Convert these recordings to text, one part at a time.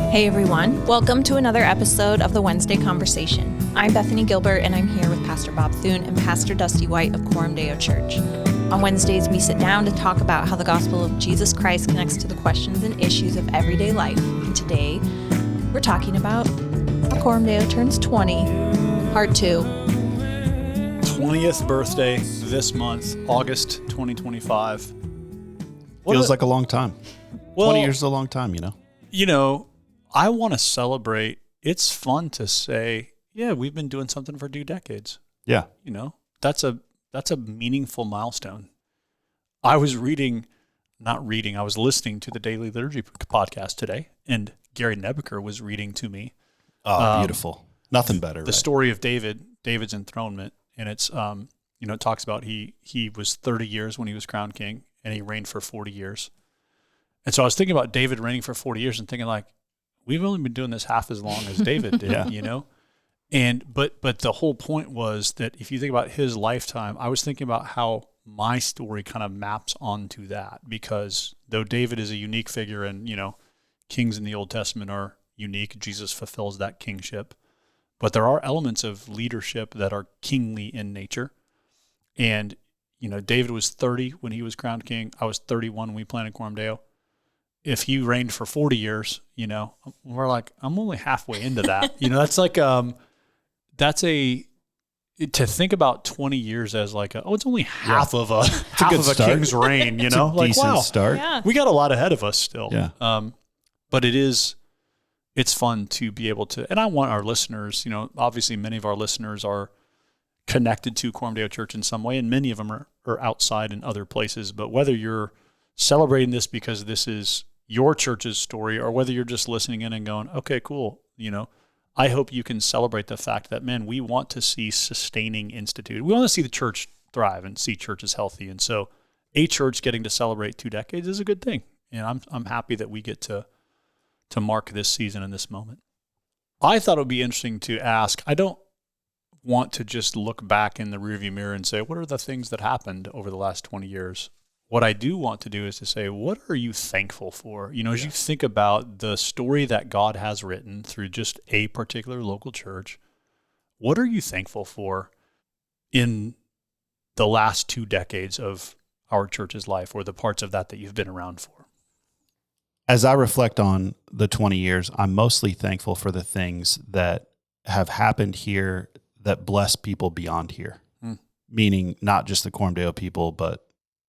Hey everyone, welcome to another episode of the Wednesday Conversation. I'm Bethany Gilbert and I'm here with Pastor Bob Thune and Pastor Dusty White of Coram Deo Church. On Wednesdays, we sit down to talk about how the gospel of Jesus Christ connects to the questions and issues of everyday life. And today, we're talking about how Coram Deo turns 20, part 2. 20th birthday this month, August 2025. Feels like a long time. Well, 20 years is a long time, you know? You know, I want to celebrate. It's fun to say, yeah, we've been doing something for 2 decades. Yeah. You know, that's a meaningful milestone. I was listening to the Daily Liturgy podcast today, and Gary Nebeker was reading to me. Oh, beautiful. Nothing better. The story of David's enthronement. And it's, it talks about he was 30 years when he was crowned king, and he reigned for 40 years. And so I was thinking about David reigning for 40 years and thinking like, we've only been doing this half as long as David did, you know? And, but the whole point was that if you think about his lifetime, I was thinking about how my story kind of maps onto that, because though David is a unique figure and, you know, kings in the Old Testament are unique, Jesus fulfills that kingship, but there are elements of leadership that are kingly in nature. And, you know, David was 30 when he was crowned king. I was 31 when we planted Coram Deo. If he reigned for 40 years, you know, we're like, I'm only halfway into that. You know, that's like, to think about 20 years as like, it's only half of a king's reign, you know, like, wow, start. Yeah. We got a lot ahead of us still. Yeah. But it's fun to be able to, and I want our listeners, you know, obviously many of our listeners are connected to Coram Deo Church in some way, and many of them are outside in other places. But whether you're celebrating this because this is your church's story, or whether you're just listening in and going, okay, cool, you know, I hope you can celebrate the fact that, man, we want to see sustaining instituted. We want to see the church thrive and see churches healthy. And so a church getting to celebrate 2 decades is a good thing. And I'm happy that we get to mark this season and this moment. I thought it would be interesting to ask, I don't want to just look back in the rearview mirror and say, what are the things that happened over the last 20 years? What I do want to do is to say, what are you thankful for? You know, as you think about the story that God has written through just a particular local church, what are you thankful for in the last 2 decades of our church's life, or the parts of that you've been around for? As I reflect on the 20 years, I'm mostly thankful for the things that have happened here that bless people beyond here, meaning not just the Coram Deo people, but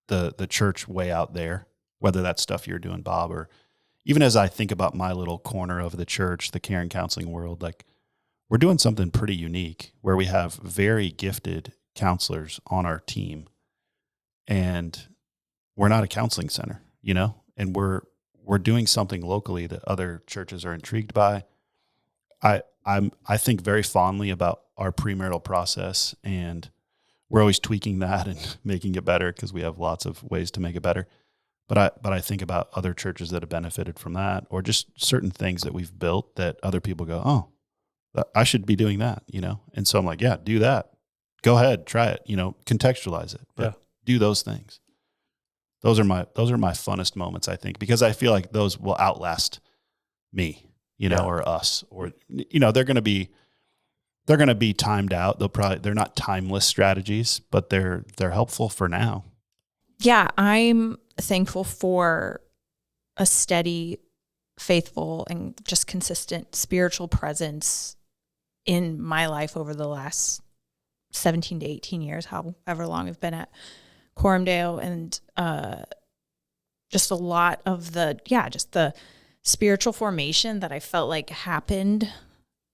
the church way out there, whether that's stuff you're doing, Bob, or even as I think about my little corner of the church, the care and counseling world, like we're doing something pretty unique where we have very gifted counselors on our team, and we're not a counseling center, you know, and we're doing something locally that other churches are intrigued by. I think very fondly about our premarital process, and we're always tweaking that and making it better because we have lots of ways to make it better. But I think about other churches that have benefited from that, or just certain things that we've built that other people go, oh, I should be doing that, you know? And so I'm like, yeah, do that. Go ahead, try it, you know, contextualize it, but do those things. Those are my funnest moments, I think, because I feel like those will outlast me, you know, or us, or, you know, they're going to be timed out. They're not timeless strategies, but they're helpful for now. Yeah, I'm thankful for a steady, faithful, and just consistent spiritual presence in my life over the last 17 to 18 years, however long I've been at Coram Deo, and just a lot of just the spiritual formation that I felt like happened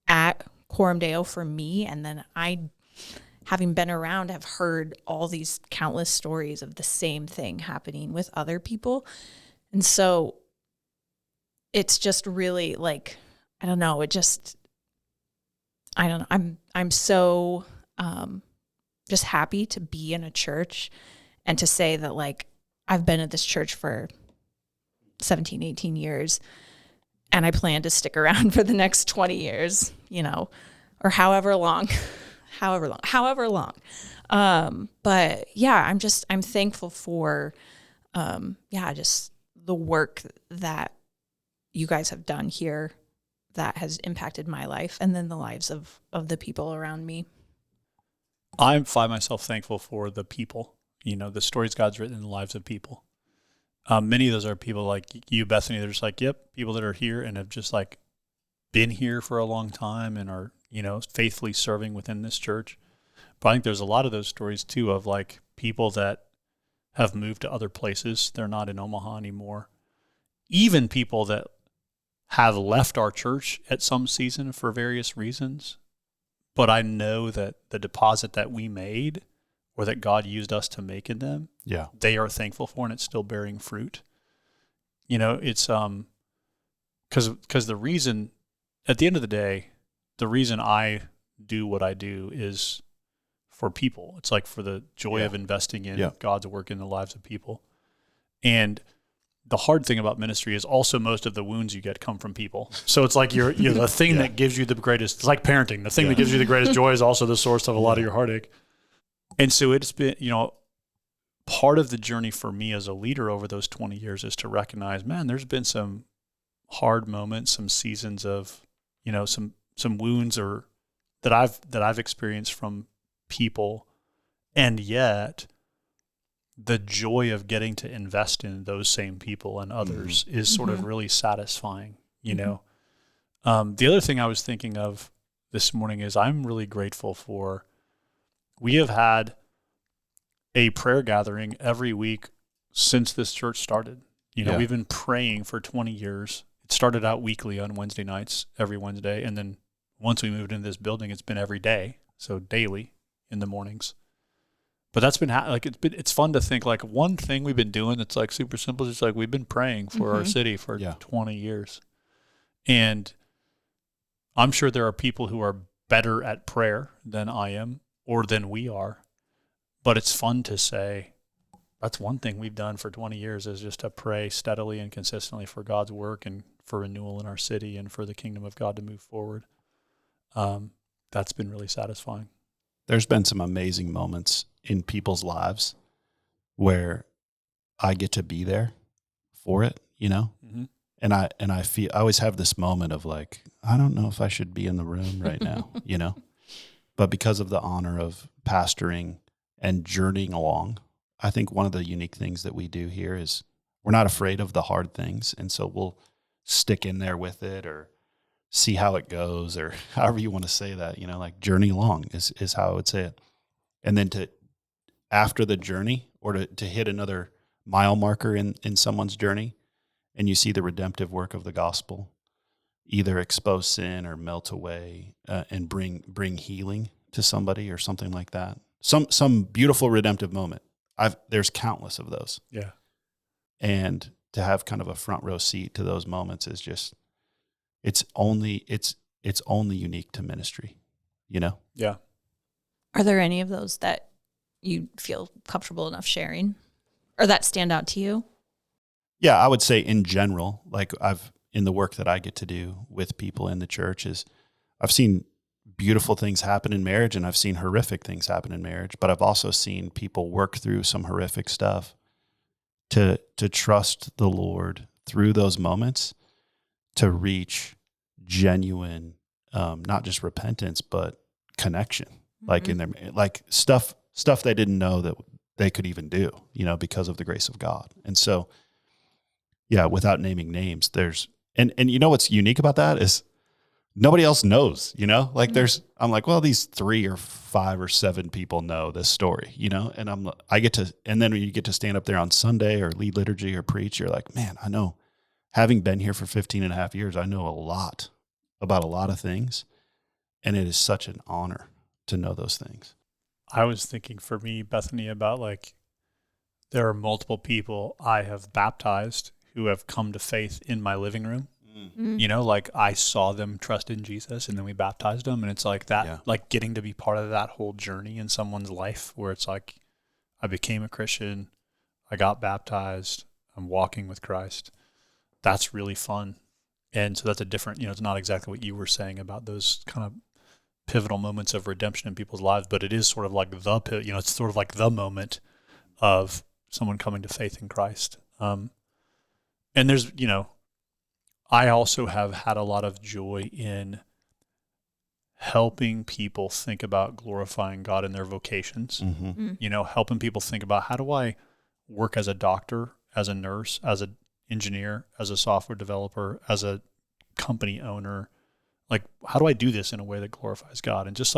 at Coram Deo for me. And then I, having been around, have heard all these countless stories of the same thing happening with other people. And so it's just really like, I don't know, I'm so just happy to be in a church and to say that, like, I've been at this church for 17, 18 years, and I plan to stick around for the next 20 years, you know, or however long. But yeah, I'm thankful for, just the work that you guys have done here that has impacted my life and then the lives of the people around me. I find myself thankful for the people, the stories God's written in the lives of people. Many of those are people like you, Bethany. They're just like, yep, people that are here and have just like been here for a long time and are, faithfully serving within this church. But I think there's a lot of those stories too of like people that have moved to other places. They're not in Omaha anymore. Even people that have left our church at some season for various reasons. But I know that the deposit that we made or that God used us to make in them, they are thankful for, and it's still bearing fruit. It's because the reason, at the end of the day, the reason I do what I do is for people. It's like for the joy of investing in God's work in the lives of people. And the hard thing about ministry is also most of the wounds you get come from people. So it's like you're the thing that gives you the greatest, it's like parenting. The thing that gives you the greatest joy is also the source of a lot of your heartache. And so it's been, part of the journey for me as a leader over those 20 years is to recognize, man, there's been some hard moments, some seasons of, some wounds or that I've experienced from people, and yet the joy of getting to invest in those same people and others is sort of really satisfying, The other thing I was thinking of this morning is I'm really grateful for, we have had a prayer gathering every week since this church started. We've been praying for 20 years. It started out weekly on Wednesday nights, every Wednesday. And then once we moved into this building, it's been every day. So daily in the mornings. But that's been it's fun to think like one thing we've been doing that's like super simple is just like we've been praying for our city for 20 years. And I'm sure there are people who are better at prayer than I am or than we are. But it's fun to say that's one thing we've done for 20 years is just to pray steadily and consistently for God's work and for renewal in our city and for the kingdom of God to move forward. That's been really satisfying. There's been some amazing moments in people's lives where I get to be there for it, And I always have this moment of like, I don't know if I should be in the room right now, But because of the honor of pastoring and journeying along, I think one of the unique things that we do here is we're not afraid of the hard things. And so we'll stick in there with it or see how it goes or however you want to say that, like journey along is how I would say it. And then after the journey or to hit another mile marker in someone's journey and you see the redemptive work of the gospel, either expose sin or melt away and bring healing to somebody or something like that. Some beautiful redemptive moment. There's countless of those. Yeah. And to have kind of a front row seat to those moments is just, it's only unique to ministry, Yeah. Are there any of those that you feel comfortable enough sharing or that stand out to you? Yeah, I would say in general, like in the work that I get to do with people in the church is I've seen beautiful things happen in marriage and I've seen horrific things happen in marriage, but I've also seen people work through some horrific stuff to trust the Lord through those moments to reach genuine, not just repentance, but connection, like in their, like stuff they didn't know that they could even do, because of the grace of God. And so, yeah, without naming names, and what's unique about that is nobody else knows, I'm like, well, these 3 or 5 or 7 people know this story, and and then when you get to stand up there on Sunday or lead liturgy or preach, you're like, man, I know, having been here for 15 and a half years, I know a lot about a lot of things. And it is such an honor to know those things. I was thinking for me, Bethany, about like, there are multiple people I have baptized who have come to faith in my living room. Like I saw them trust in Jesus and then we baptized them. And it's like that, like getting to be part of that whole journey in someone's life where it's like, I became a Christian, I got baptized, I'm walking with Christ. That's really fun. And so that's a different, it's not exactly what you were saying about those kind of pivotal moments of redemption in people's lives, but it is sort of like it's sort of like the moment of someone coming to faith in Christ. And there's, I also have had a lot of joy in helping people think about glorifying God in their vocations. Helping people think about, how do I work as a doctor, as a nurse, as an engineer, as a software developer, as a company owner? Like, how do I do this in a way that glorifies God? And just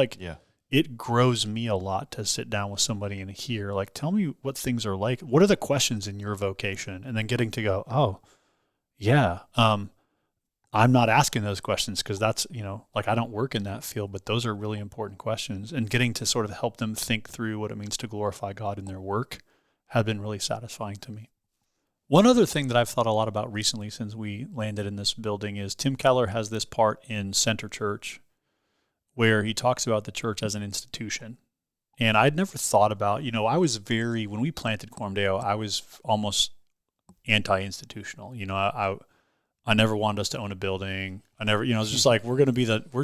it grows me a lot to sit down with somebody and hear, like, tell me what things are like. What are the questions in your vocation? And then getting to go, oh, yeah, I'm not asking those questions because that's, I don't work in that field, but those are really important questions. And getting to sort of help them think through what it means to glorify God in their work has been really satisfying to me. One other thing that I've thought a lot about recently since we landed in this building is Tim Keller has this part in Center Church where he talks about the church as an institution. And I'd never thought about, when we planted Coram Deo, I was almost anti-institutional. I never wanted us to own a building. I never, it's just like, we're just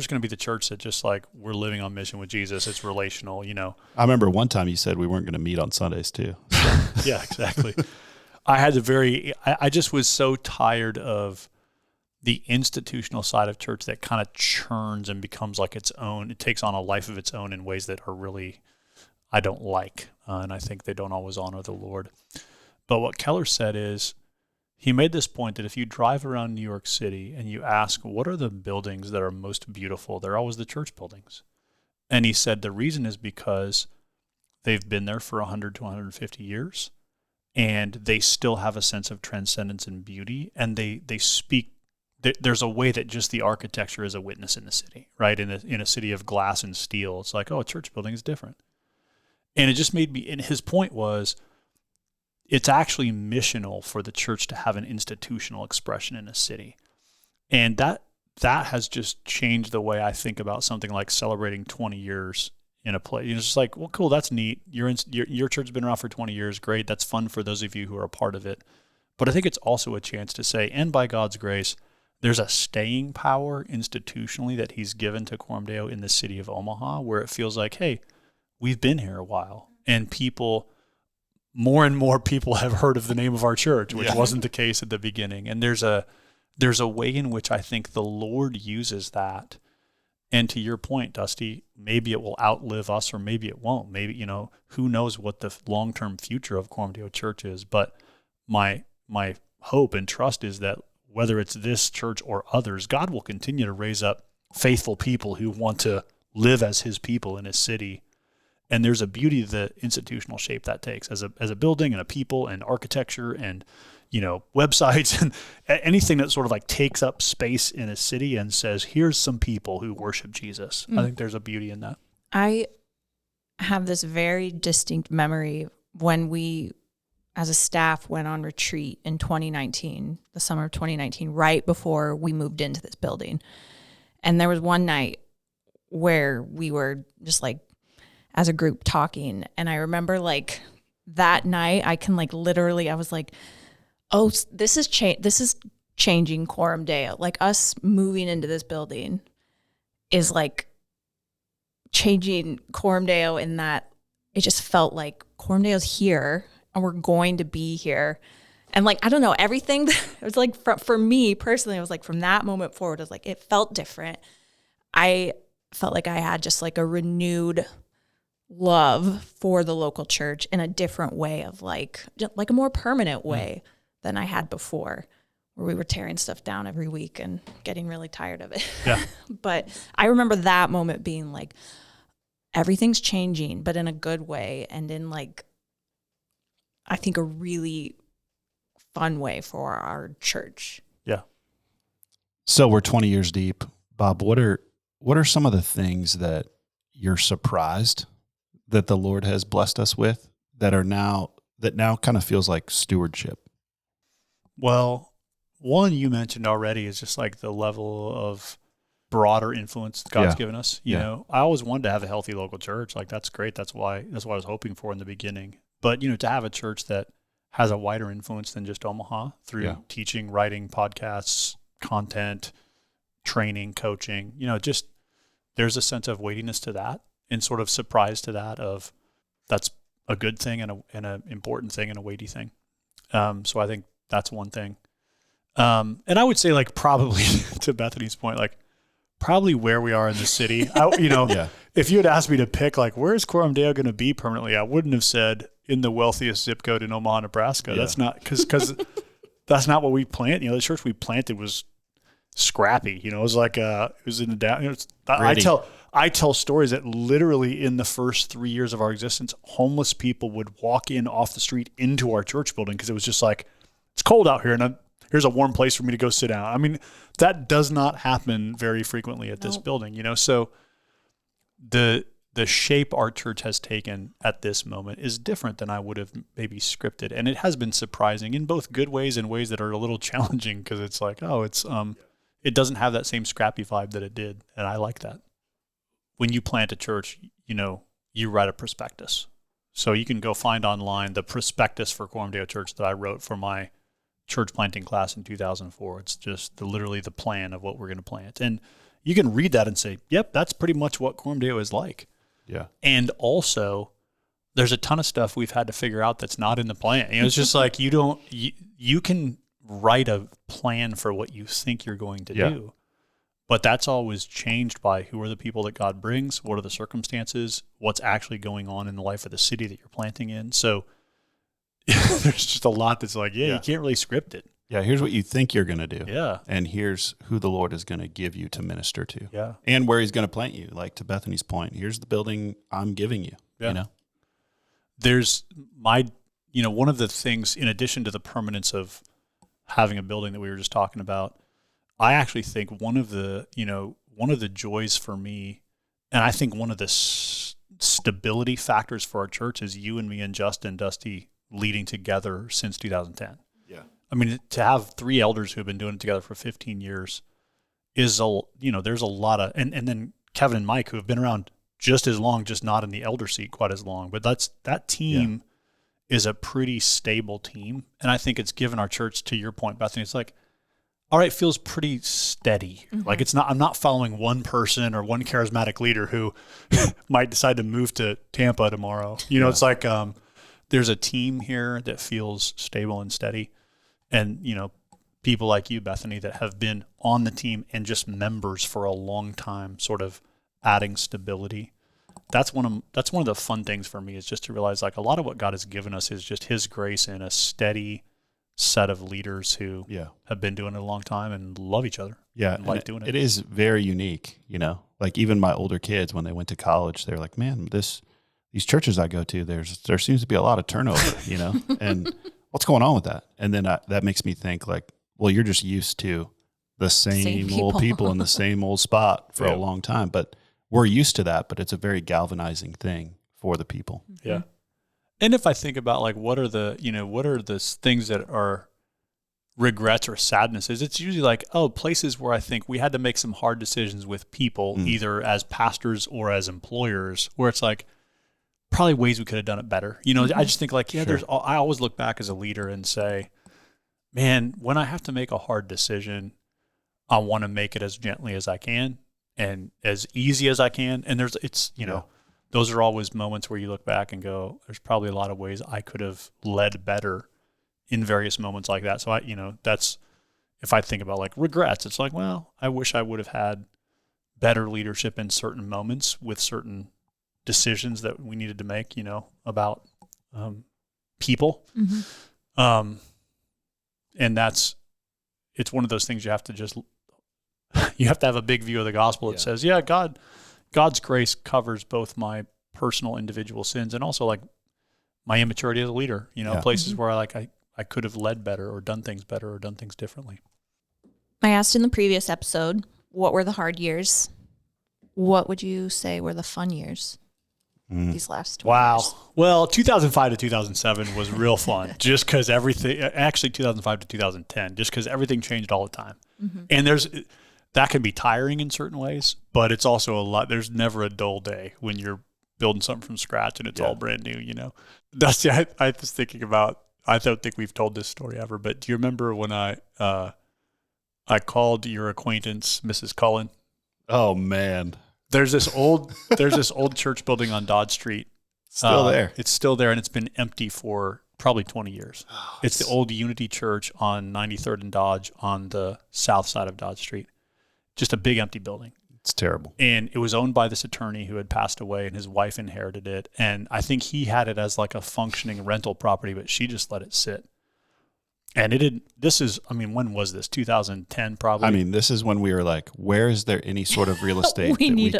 going to be the church that just like, we're living on mission with Jesus. It's relational, I remember one time you said we weren't going to meet on Sundays too. Yeah, exactly. I just was so tired of the institutional side of church that kind of churns and becomes like its own. It takes on a life of its own in ways that are really, I don't like. And I think they don't always honor the Lord. But what Keller said is, he made this point that if you drive around New York City and you ask, what are the buildings that are most beautiful? They're always the church buildings. And he said the reason is because they've been there for 100 to 150 years, and they still have a sense of transcendence and beauty, and they speak. There's a way that just the architecture is a witness in the city, right? In a city of glass and steel, it's like, oh, a church building is different. And it just made me, and his point was, it's actually missional for the church to have an institutional expression in a city. And that has just changed the way I think about something like celebrating 20 years in a place. It's just like, well, cool, that's neat. Your church has been around for 20 years. Great. That's fun for those of you who are a part of it. But I think it's also a chance to say, and by God's grace, there's a staying power institutionally that he's given to Coram Deo in the city of Omaha, where it feels like, hey, we've been here a while, and more and more people have heard of the name of our church, which wasn't the case at the beginning. And there's a way in which I think the Lord uses that. And to your point, Dusty, maybe it will outlive us or maybe it won't. Maybe, who knows what the long-term future of Coram Deo Church is. But my hope and trust is that whether it's this church or others, God will continue to raise up faithful people who want to live as his people in his city. And there's a beauty to the institutional shape that takes as a building and a people and architecture and, websites and anything that sort of like takes up space in a city and says, here's some people who worship Jesus. I think there's a beauty in that. I have this very distinct memory when we, as a staff, went on retreat in 2019, the summer of 2019, right before we moved into this building. And there was one night where we were just like, as a group talking. And I remember like that night, I can like literally, I was like, oh, this is changing Coram Deo. Like us moving into this building is like changing Coram Deo in that it just felt like Coram Deo's here and we're going to be here. And like, I don't know, everything, it was like for me personally, it was like from that moment forward, it was like, it felt different. I felt like I had just like a renewed love for the local church in a different way of like a more permanent way than I had before, where we were tearing stuff down every week and getting really tired of it. Yeah. But I remember that moment being like, everything's changing, but in a good way. And in like, I think a really fun way for our church. Yeah. So we're 20 years deep. Bob, what are some of the things that you're surprised that the Lord has blessed us with that now kind of feels like stewardship? Well, one you mentioned already is just like the level of broader influence God's given us. You know, I always wanted to have a healthy local church. Like that's great. That's what I was hoping for in the beginning. But, to have a church that has a wider influence than just Omaha through teaching, writing, podcasts, content, training, coaching, just there's a sense of weightiness to that and sort of surprise to that of that's a good thing and an important thing and a weighty thing. So I think that's one thing. And I would say like probably to Bethany's point, like probably where we are in the city. If you had asked me to pick like where's Coram Deo going to be permanently, I wouldn't have said in the wealthiest zip code in Omaha, Nebraska. Yeah. That's not because that's not what we planted. The church we planted was scrappy. It was like it was in the down. I tell stories that literally in the first 3 years of our existence, homeless people would walk in off the street into our church building because it was just like, it's cold out here and here's a warm place for me to go sit down. I mean, that does not happen very frequently at this building, So the shape our church has taken at this moment is different than I would have maybe scripted. And it has been surprising in both good ways and ways that are a little challenging because it's like, it doesn't have that same scrappy vibe that it did. And I like that. When you plant a church, you write a prospectus. So you can go find online the prospectus for Coram Deo Church that I wrote for my church planting class in 2004. It's just literally the plan of what we're going to plant. And you can read that and say, yep, that's pretty much what Coram Deo is like. Yeah. And also, there's a ton of stuff we've had to figure out that's not in the plan. It's just like you can write a plan for what you think you're going to do. But that's always changed by who are the people that God brings, what are the circumstances, what's actually going on in the life of the city that you're planting in. So there's just a lot that's like, you can't really script it. Yeah, here's what you think you're going to do. Yeah. And here's who the Lord is going to give you to minister to. Yeah. And where he's going to plant you. Like to Bethany's point, here's the building I'm giving you, There's one of the things, in addition to the permanence of having a building that we were just talking about, I actually think one of the joys for me, and I think one of the stability factors for our church is you and me and Justin, Dusty, leading together since 2010. Yeah. I mean, to have three elders who have been doing it together for 15 years is, there's a lot of, and then Kevin and Mike who have been around just as long, just not in the elder seat quite as long. But that team is a pretty stable team. And I think it's given our church, to your point, Bethany, it's like, all right, feels pretty steady. Mm-hmm. Like I'm not following one person or one charismatic leader who might decide to move to Tampa tomorrow. It's like there's a team here that feels stable and steady. And, people like you, Bethany, that have been on the team and just members for a long time, sort of adding stability. That's one of the fun things for me is just to realize like a lot of what God has given us is just his grace and a steady set of leaders who have been doing it a long time and love each other. Yeah. And like doing it. It is very unique, like even my older kids, when they went to college, they're like, man, these churches I go to, there seems to be a lot of turnover, and what's going on with that? And then that makes me think like, well, you're just used to the same old people in the same old spot for a long time, but we're used to that, but it's a very galvanizing thing for the people. Yeah. And if I think about like what are the things that are regrets or sadnesses, it's usually like, places where I think we had to make some hard decisions with people, either as pastors or as employers, where it's like probably ways we could have done it better. I just think like, I always look back as a leader and say, man, when I have to make a hard decision, I want to make it as gently as I can and as easy as I can. And those are always moments where you look back and go, there's probably a lot of ways I could have led better in various moments like that. So that's, if I think about like regrets, it's like, well, I wish I would have had better leadership in certain moments with certain decisions that we needed to make, about people. Mm-hmm. And it's one of those things you have to have a big view of the gospel that says, God's grace covers both my personal individual sins and also like my immaturity as a leader, places where I could have led better or done things better or done things differently. I asked in the previous episode, what were the hard years? What would you say were the fun years? These last 20 years? Well, 2005 to 2007 was real fun just because actually 2005 to 2010, just because everything changed all the time. Mm-hmm. And that can be tiring in certain ways, but it's also there's never a dull day when you're building something from scratch and it's all brand new, Dusty, I was thinking about, I don't think we've told this story ever, but do you remember when I called your acquaintance, Mrs. Cullen? Oh man. There's this old church building on Dodd Street. Still there. It's still there, and it's been empty for probably 20 years. It's the old Unity Church on 93rd and Dodge on the south side of Dodge Street. Just a big empty building. It's terrible. And it was owned by this attorney who had passed away, and his wife inherited it. And I think he had it as like a functioning rental property, but she just let it sit. And when was this? 2010 probably? I mean, this is when we were like, where is there any sort of real estate that we could meet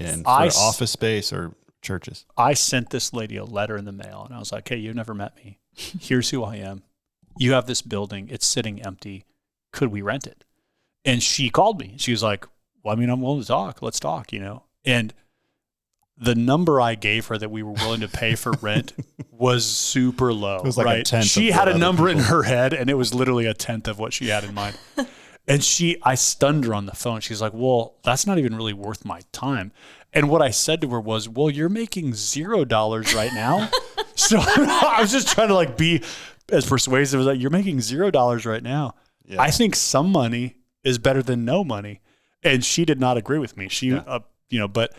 in for office space or churches? I sent this lady a letter in the mail, and I was like, hey, you've never met me. Here's who I am. You have this building. It's sitting empty. Could we rent it? And she called me. She was like, well, I mean, I'm willing to talk. Let's talk, And the number I gave her that we were willing to pay for rent was super low. It was like a tenth. She had a number in her head, and it was literally a tenth of what she had in mind. And I stunned her on the phone. She's like, well, that's not even really worth my time. And what I said to her was, well, you're making $0 right now. So I was just trying to be as persuasive as that. You're making $0 right now. Yeah. I think some money is better than no money. And she did not agree with me. But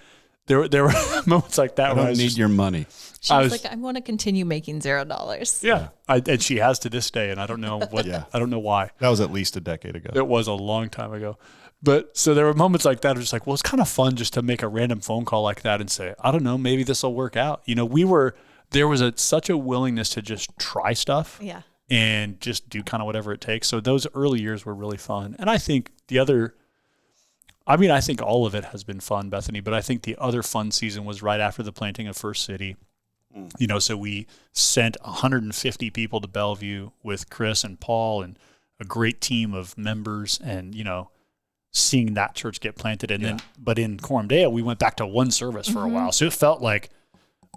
there were moments like that. I don't need your money. She was like, I want to continue making $0. Yeah. And she has to this day. And I don't know I don't know why. That was at least a decade ago. It was a long time ago. But so there were moments like that. I was just like, well, it's kind of fun just to make a random phone call like that and say, I don't know, maybe this will work out. There was such a willingness to just try stuff. Yeah. And just do kind of whatever it takes. So those early years were really fun. And I think I think all of it has been fun, Bethany, but I think the other fun season was right after the planting of First City. So we sent 150 people to Bellevue with Chris and Paul and a great team of members and, seeing that church get planted. And but in Coram Deo, we went back to one service for a while. So it felt like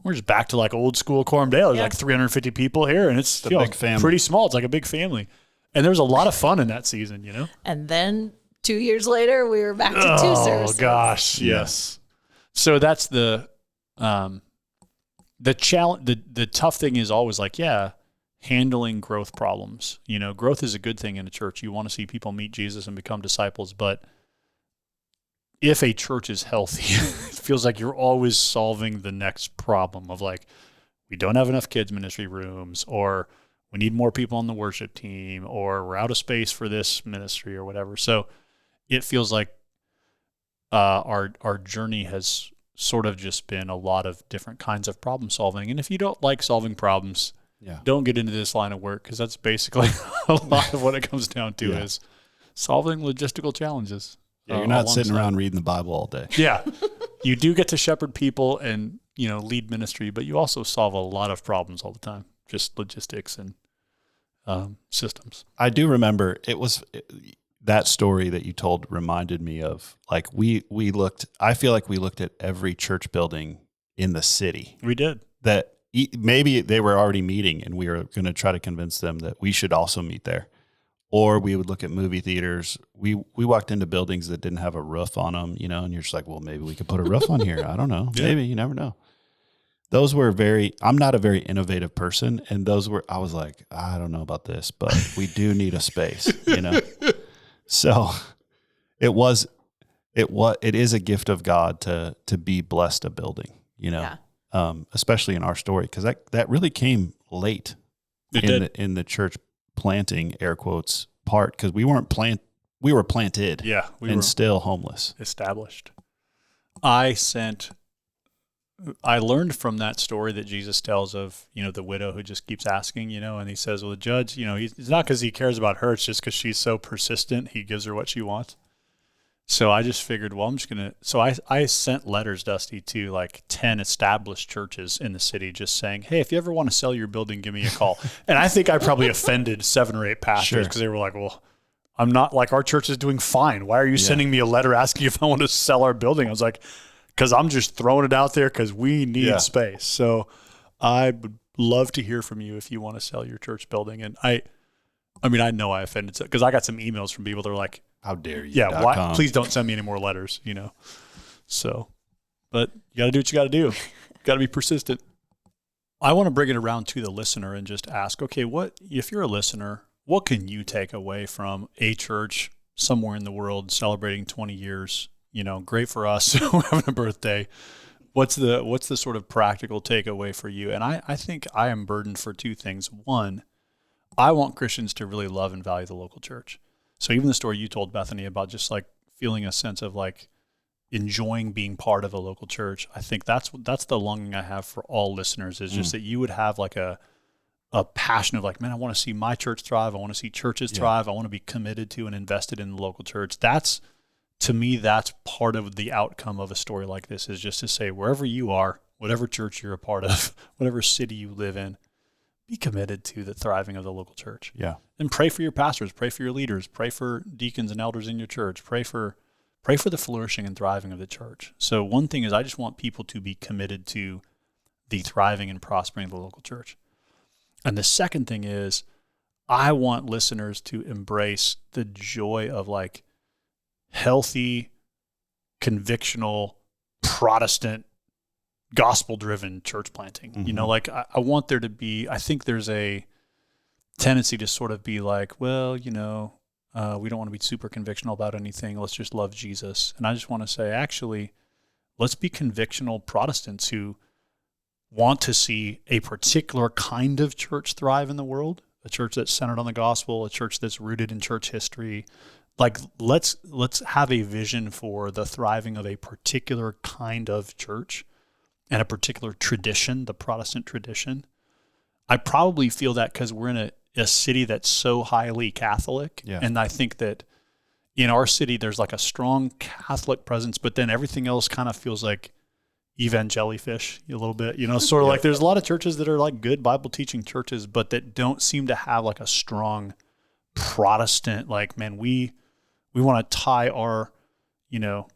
we're just back to like old school Coram Deo. There's like 350 people here and it's big family. Pretty small. It's like a big family. And there was a lot of fun in that season, And then 2 years later, we were back to two services. Oh gosh, yes. So that's the challenge. The tough thing is always handling growth problems. Growth is a good thing in a church. You want to see people meet Jesus and become disciples, but if a church is healthy, it feels like you're always solving the next problem of we don't have enough kids ministry rooms, or we need more people on the worship team, or we're out of space for this ministry or whatever. So it feels like our journey has sort of just been a lot of different kinds of problem solving. And if you don't like solving problems, don't get into this line of work, because that's basically a lot of what it comes down to is solving logistical challenges. Yeah, you're not sitting around reading the Bible all day. Yeah. You do get to shepherd people and, lead ministry, but you also solve a lot of problems all the time, just logistics and systems. I do remember that story that you told reminded me of I feel like we looked at every church building in the city. We did. That maybe they were already meeting and we were going to try to convince them that we should also meet there. Or we would look at movie theaters. We walked into buildings that didn't have a roof on them, and you're just like, well, maybe we could put a roof on here. I don't know. Yeah. Maybe, you never know. Those were I'm not a very innovative person. And I was like, I don't know about this, but we do need a space, So it is a gift of God to be blessed a building, especially in our story, because that really came late in the church planting, air quotes, part, because we were planted. Yeah, we were still homeless. Established. I learned from that story that Jesus tells of, the widow who just keeps asking, and he says, well, the judge, it's not because he cares about her, it's just because she's so persistent, he gives her what she wants. So I just figured, well, I'm just going to, so I sent letters, Dusty, to 10 established churches in the city just saying, hey, if you ever want to sell your building, give me a call. And I think I probably offended 7 or 8 pastors because they were like, well, I'm not, our church is doing fine. Why are you sending me a letter asking if I want to sell our building? I was like, because I'm just throwing it out there because we need space. So I would love to hear from you if you want to sell your church building. And I know I offended, because I got some emails from people that are like, how dare you? Yeah, please don't send me any more letters, So, but you got to do what you got to do. You got to be persistent. I want to bring it around to the listener and just ask, okay, if you're a listener, what can you take away from a church somewhere in the world celebrating 20 years? Great for us. We're having a birthday. What's the sort of practical takeaway for you? And I think I am burdened for two things. One, I want Christians to really love and value the local church. So even the story you told, Bethany, about just like feeling a sense of like enjoying being part of a local church, I think that's the longing I have for all listeners, is just that you would have like a passion of like, man, I want to see my church thrive. I want to see churches thrive. I want to be committed to and invested in the local church. To me, that's part of the outcome of a story like this, is just to say, wherever you are, whatever church you're a part of, whatever city you live in, be committed to the thriving of the local church. Yeah. And pray for your pastors, pray for your leaders, pray for deacons and elders in your church, pray for the flourishing and thriving of the church. So one thing is, I just want people to be committed to the thriving and prospering of the local church. And the second thing is, I want listeners to embrace the joy of like healthy, convictional, Protestant, gospel-driven church planting. Mm-hmm. You know, like I want there to be, I think there's a tendency to sort of be like, well, you know, we don't want to be super convictional about anything. Let's just love Jesus. And I just want to say, actually, let's be convictional Protestants who want to see a particular kind of church thrive in the world, a church that's centered on the gospel, a church that's rooted in church history. Like, let's have a vision for the thriving of a particular kind of church and a particular tradition, the Protestant tradition. I probably feel that because we're in a city that's so highly Catholic. Yeah. And I think that in our city, there's like a strong Catholic presence, but then everything else kind of feels like evangelifish a little bit, you know, sort of like there's a lot of churches that are like good Bible teaching churches, but that don't seem to have like a strong Protestant, like, man, we want to tie our, you know,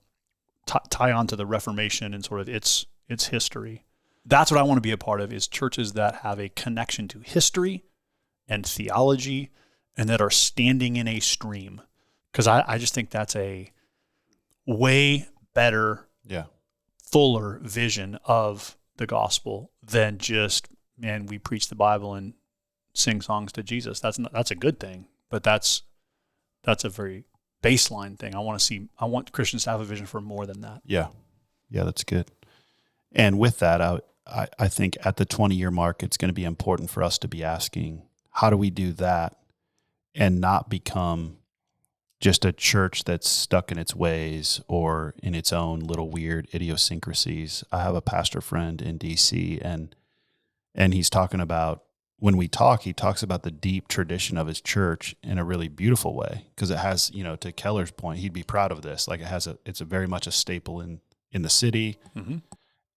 tie onto the Reformation and sort of its history. That's what I want to be a part of, is churches that have a connection to history and theology and that are standing in a stream. Because I just think that's a way better, fuller vision of the gospel than just, man, we preach the Bible and sing songs to Jesus. That's a good thing, but that's a very baseline thing. I want Christians to have a vision for more than that. Yeah, that's good. And with that, I think at the 20-year mark, it's going to be important for us to be asking, how do we do that and not become just a church that's stuck in its ways or in its own little weird idiosyncrasies? I have a pastor friend in DC, and he's talking about, when we talk, he talks about the deep tradition of his church in a really beautiful way, because it has, you know, to Keller's point, he'd be proud of this. Like it's a very much a staple in the city. Mm-hmm.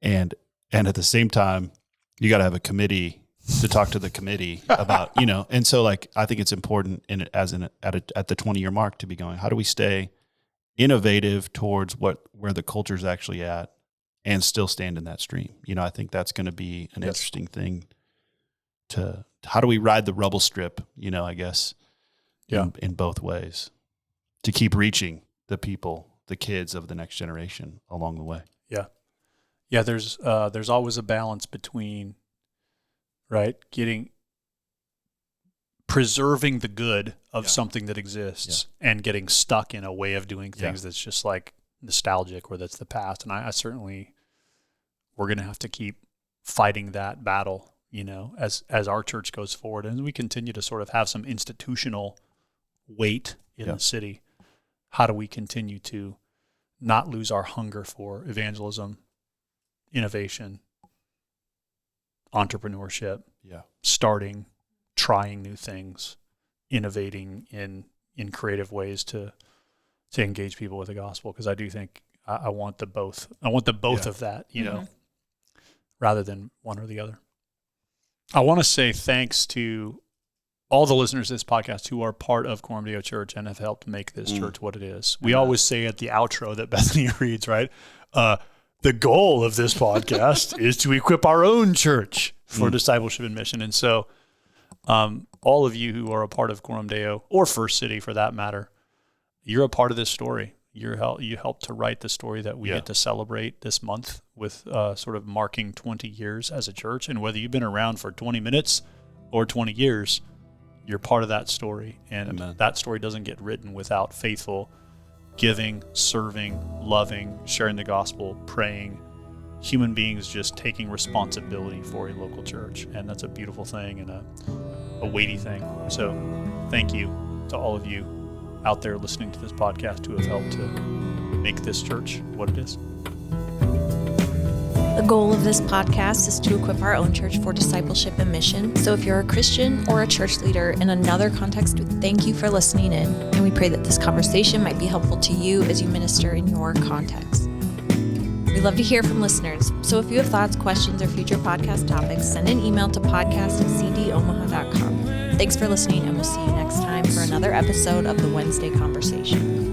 And at the same time, you got to have a committee to talk to the committee about, you know, and so like, I think it's important at the 20-year mark to be going, how do we stay innovative towards where the culture's actually at and still stand in that stream? You know, I think that's going to be an interesting thing to, how do we ride the rubble strip, you know, I guess, in both ways, to keep reaching the people, the kids of the next generation along the way. Yeah. Yeah, there's always a balance between, right, preserving the good of something that exists and getting stuck in a way of doing things that's just like nostalgic, or that's the past. And I certainly, we're going to have to keep fighting that battle, you know, as our church goes forward, and we continue to sort of have some institutional weight in the city. How do we continue to not lose our hunger for evangelism, innovation, entrepreneurship, starting, trying new things, innovating in creative ways to engage people with the gospel? Because I do think I want the both. I want the both of that, you know, rather than one or the other. I want to say thanks to all the listeners of this podcast who are part of Coram Deo Church and have helped make this church what it is. We always say at the outro that Bethany reads, right? The goal of this podcast is to equip our own church for discipleship and mission. And so all of you who are a part of Coram Deo, or First City for that matter, you're a part of this story. You helped to write the story that we get to celebrate this month with sort of marking 20 years as a church. And whether you've been around for 20 minutes or 20 years, you're part of that story. And that story doesn't get written without faithful giving, serving, loving, sharing the gospel, praying, human beings just taking responsibility for a local church. And that's a beautiful thing and a weighty thing. So thank you to all of you out there listening to this podcast who have helped to make this church what it is. The goal of this podcast is to equip our own church for discipleship and mission. So if you're a Christian or a church leader in another context, we thank you for listening in, and we pray that this conversation might be helpful to you as you minister in your context. We love to hear from listeners, so if you have thoughts, questions, or future podcast topics, send an email to podcast@cdomaha.com. Thanks for listening, and we'll see you next time for another episode of the Wednesday Conversation.